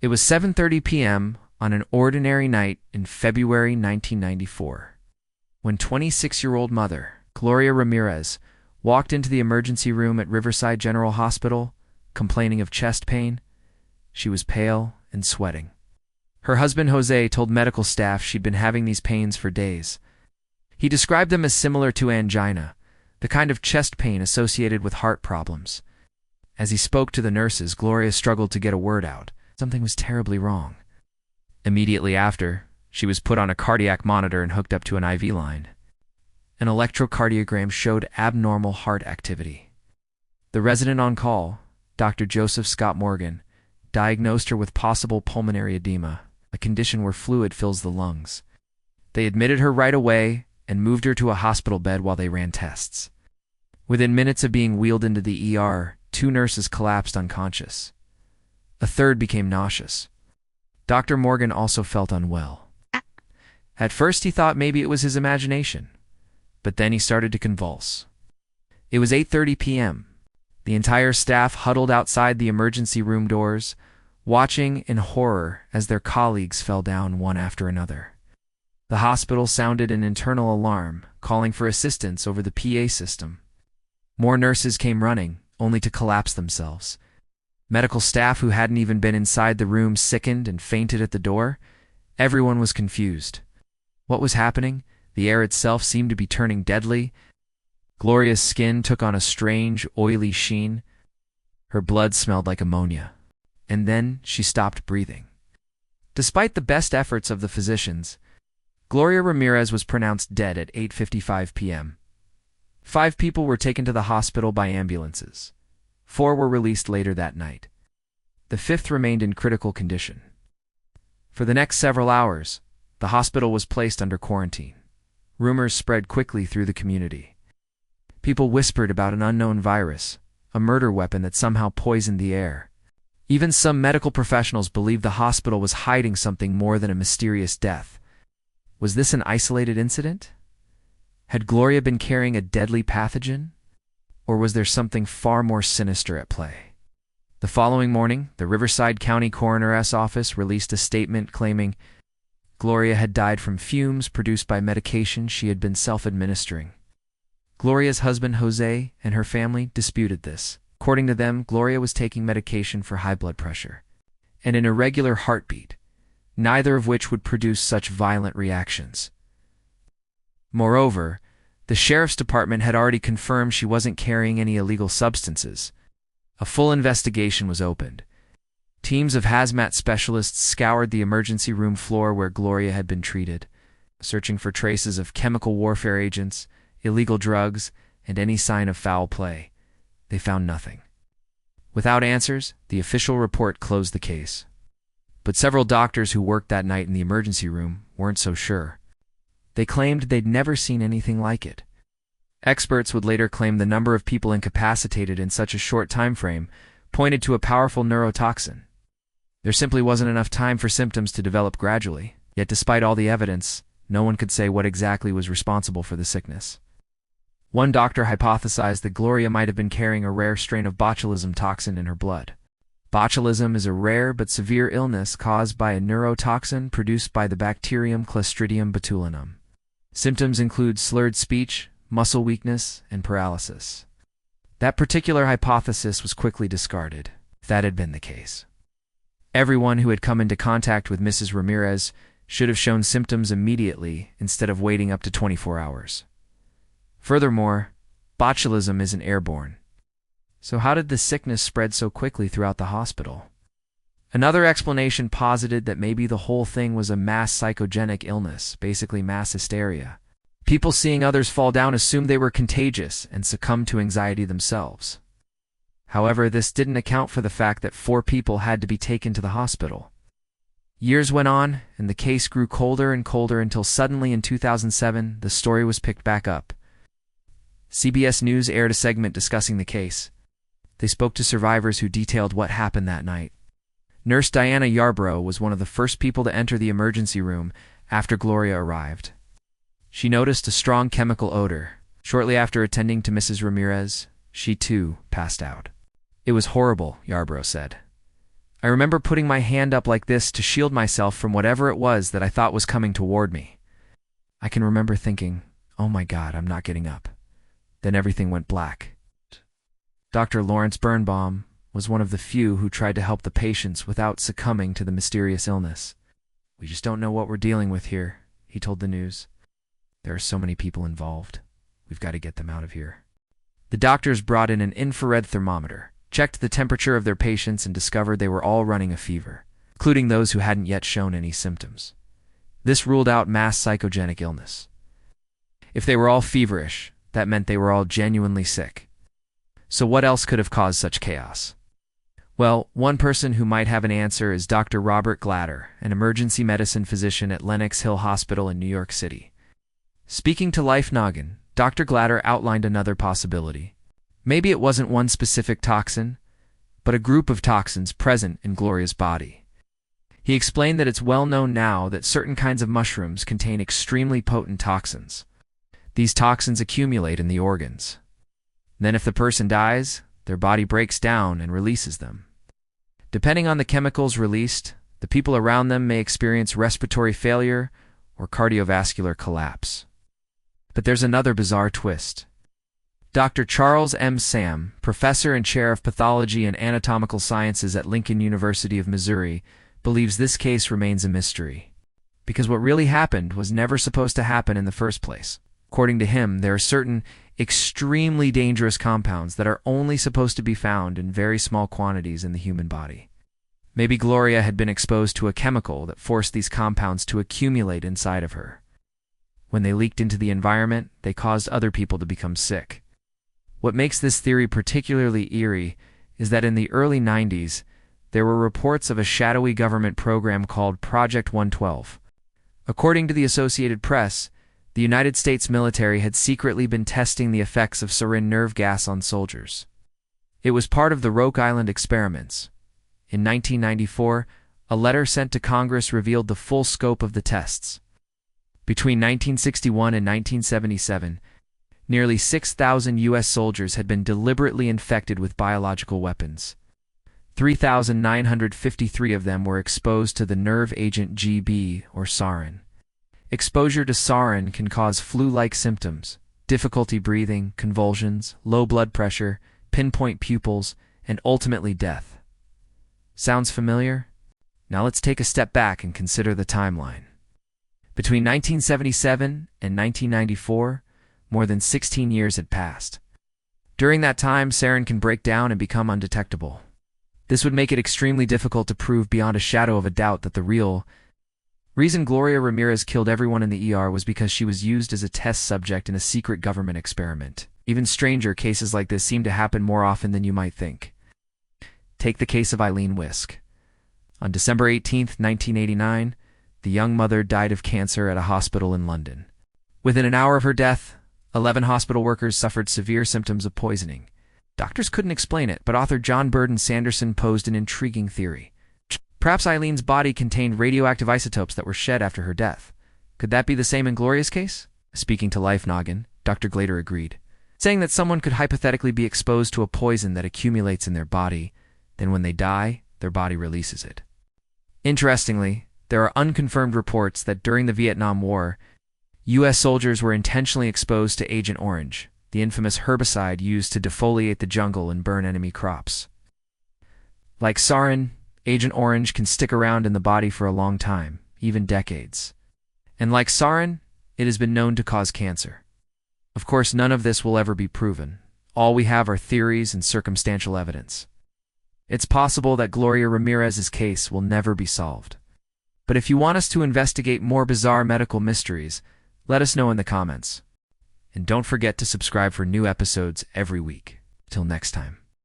It was 7:30 p.m. on an ordinary night in February 1994, when 26-year-old mother, Gloria Ramirez, walked into the emergency room at Riverside General Hospital, complaining of chest pain. She was pale and sweating. Her husband Jose told medical staff she'd been having these pains for days. He described them as similar to angina, the kind of chest pain associated with heart problems. As he spoke to the nurses, Gloria struggled to get a word out. Something was terribly wrong. Immediately after, she was put on a cardiac monitor and hooked up to an IV line. An electrocardiogram showed abnormal heart activity. The resident on call, Dr. Joseph Scott Morgan, diagnosed her with possible pulmonary edema, a condition where fluid fills the lungs. They admitted her right away and moved her to a hospital bed while they ran tests. Within minutes of being wheeled into the ER, 2 nurses collapsed unconscious. A third became nauseous. Dr. Morgan also felt unwell. At first he thought maybe it was his imagination, but then he started to convulse. It was 8:30 p.m. The entire staff huddled outside the emergency room doors, watching in horror as their colleagues fell down one after another. The hospital sounded an internal alarm, calling for assistance over the PA system. More nurses came running, only to collapse themselves. Medical staff who hadn't even been inside the room sickened and fainted at the door. Everyone was confused. What was happening? The air itself seemed to be turning deadly. Gloria's skin took on a strange, oily sheen. Her blood smelled like ammonia. And then she stopped breathing. Despite the best efforts of the physicians, Gloria Ramirez was pronounced dead at 8:55 p.m. 5 people were taken to the hospital by ambulances. 4 were released later that night. The 5th remained in critical condition. For the next several hours, the hospital was placed under quarantine. Rumors spread quickly through the community. People whispered about an unknown virus, a murder weapon that somehow poisoned the air. Even some medical professionals believed the hospital was hiding something more than a mysterious death. Was this an isolated incident? Had Gloria been carrying a deadly pathogen? Or was there something far more sinister at play? The following morning, the Riverside County Coroner's Office released a statement claiming Gloria had died from fumes produced by medication she had been self-administering. Gloria's husband Jose and her family disputed this. According to them, Gloria was taking medication for high blood pressure and an irregular heartbeat, neither of which would produce such violent reactions. Moreover, the sheriff's department had already confirmed she wasn't carrying any illegal substances. A full investigation was opened. Teams of hazmat specialists scoured the emergency room floor where Gloria had been treated, searching for traces of chemical warfare agents, illegal drugs, and any sign of foul play. They found nothing. Without answers, the official report closed the case. But several doctors who worked that night in the emergency room weren't so sure. They claimed they'd never seen anything like it. Experts would later claim the number of people incapacitated in such a short time frame pointed to a powerful neurotoxin. There simply wasn't enough time for symptoms to develop gradually, yet despite all the evidence, no one could say what exactly was responsible for the sickness. One doctor hypothesized that Gloria might have been carrying a rare strain of botulism toxin in her blood. Botulism is a rare but severe illness caused by a neurotoxin produced by the bacterium Clostridium botulinum. Symptoms include slurred speech, muscle weakness, and paralysis. That particular hypothesis was quickly discarded, if that had been the case. Everyone who had come into contact with Mrs. Ramirez should have shown symptoms immediately instead of waiting up to 24 hours. Furthermore, botulism isn't airborne. So how did the sickness spread so quickly throughout the hospital? Another explanation posited that maybe the whole thing was a mass psychogenic illness, basically mass hysteria. People seeing others fall down assumed they were contagious and succumbed to anxiety themselves. However, this didn't account for the fact that 4 people had to be taken to the hospital. Years went on, and the case grew colder and colder until suddenly in 2007, the story was picked back up. CBS News aired a segment discussing the case. They spoke to survivors who detailed what happened that night. Nurse Diana Yarbrough was one of the first people to enter the emergency room after Gloria arrived. She noticed a strong chemical odor. Shortly after attending to Mrs. Ramirez, she too passed out. "It was horrible," Yarbrough said. I remember putting my hand up like this to shield myself from whatever it was that I thought was coming toward me. I can remember thinking, oh my God, I'm not getting up. Then everything went black. Dr. Lawrence Birnbaum was one of the few who tried to help the patients without succumbing to the mysterious illness. We just don't know what we're dealing with here, he told the news. There are so many people involved. We've got to get them out of here. The doctors brought in an infrared thermometer, checked the temperature of their patients, and discovered they were all running a fever, including those who hadn't yet shown any symptoms. This ruled out mass psychogenic illness. If they were all feverish, that meant they were all genuinely sick. So what else could have caused such chaos? Well, one person who might have an answer is Dr. Robert Glatter, an emergency medicine physician at Lenox Hill Hospital in New York City. Speaking to Life Noggin, Dr. Glatter outlined another possibility. Maybe it wasn't one specific toxin, but a group of toxins present in Gloria's body. He explained that it's well known now that certain kinds of mushrooms contain extremely potent toxins. These toxins accumulate in the organs. Then if the person dies, their body breaks down and releases them. Depending on the chemicals released, the people around them may experience respiratory failure or cardiovascular collapse. But there's another bizarre twist. Dr. Charles M. Sam, professor and chair of pathology and anatomical sciences at Lincoln University of Missouri, believes this case remains a mystery, because what really happened was never supposed to happen in the first place. According to him, there are certain extremely dangerous compounds that are only supposed to be found in very small quantities in the human body. Maybe Gloria had been exposed to a chemical that forced these compounds to accumulate inside of her. When they leaked into the environment, they caused other people to become sick. What makes this theory particularly eerie is that in the early 90s, there were reports of a shadowy government program called Project 112. According to the Associated Press, the United States military had secretly been testing the effects of sarin nerve gas on soldiers. It was part of the Roke Island experiments. In 1994, a letter sent to Congress revealed the full scope of the tests. Between 1961 and 1977, nearly 6,000 U.S. soldiers had been deliberately infected with biological weapons. 3,953 of them were exposed to the nerve agent GB, or sarin. Exposure to sarin can cause flu-like symptoms, difficulty breathing, convulsions, low blood pressure, pinpoint pupils, and ultimately death. Sounds familiar? Now let's take a step back and consider the timeline. Between 1977 and 1994, more than 16 years had passed. During that time, sarin can break down and become undetectable. This would make it extremely difficult to prove beyond a shadow of a doubt that the real reason Gloria Ramirez killed everyone in the ER was because she was used as a test subject in a secret government experiment. Even stranger, cases like this seem to happen more often than you might think. Take the case of Eileen Wisk. On December 18, 1989, the young mother died of cancer at a hospital in London. Within an hour of her death, 11 hospital workers suffered severe symptoms of poisoning. Doctors couldn't explain it, but author John Burden Sanderson posed an intriguing theory. Perhaps Eileen's body contained radioactive isotopes that were shed after her death. Could that be the same in Gloria's case? Speaking to Life Noggin, Dr. Glatter agreed, saying that someone could hypothetically be exposed to a poison that accumulates in their body, then when they die, their body releases it. Interestingly, there are unconfirmed reports that during the Vietnam War, U.S. soldiers were intentionally exposed to Agent Orange, the infamous herbicide used to defoliate the jungle and burn enemy crops. Like sarin, Agent Orange can stick around in the body for a long time, even decades. And like sarin, it has been known to cause cancer. Of course, none of this will ever be proven. All we have are theories and circumstantial evidence. It's possible that Gloria Ramirez's case will never be solved. But if you want us to investigate more bizarre medical mysteries, let us know in the comments. And don't forget to subscribe for new episodes every week. Till next time.